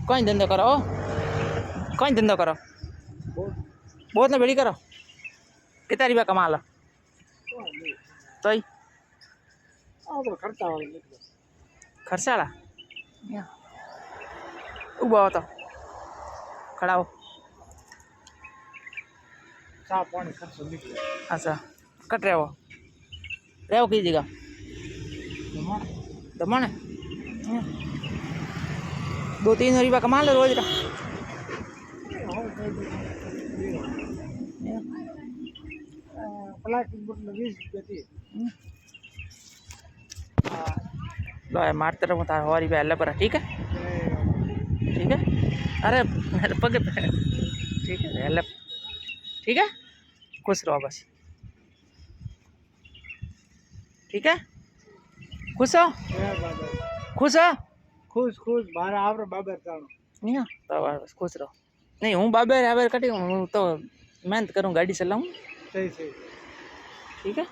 कोई धंधो करो कोई धंधो करो बहुत ना बेड़ी करो कितना रुपया कमा लो तो ही खर्चा वाला उबा हो तो खड़ा हो अच्छा कट रहे हो की जगह दमन है 200-300 रुपया कमा लो रोज का लो मार तरफ तार हो रुपया अल्लाह पर ठीक है अरे पगे ठीक है अल्लाह ठीक है खुश रहो बस ठीक है खुश हो खुश हो खुश मारा आप बाबर नहीं तो बस खुश रहो नहीं हूँ बाबर कटी हूँ तो मेहनत करूँ गाड़ी चलाऊँ सही ठीक है।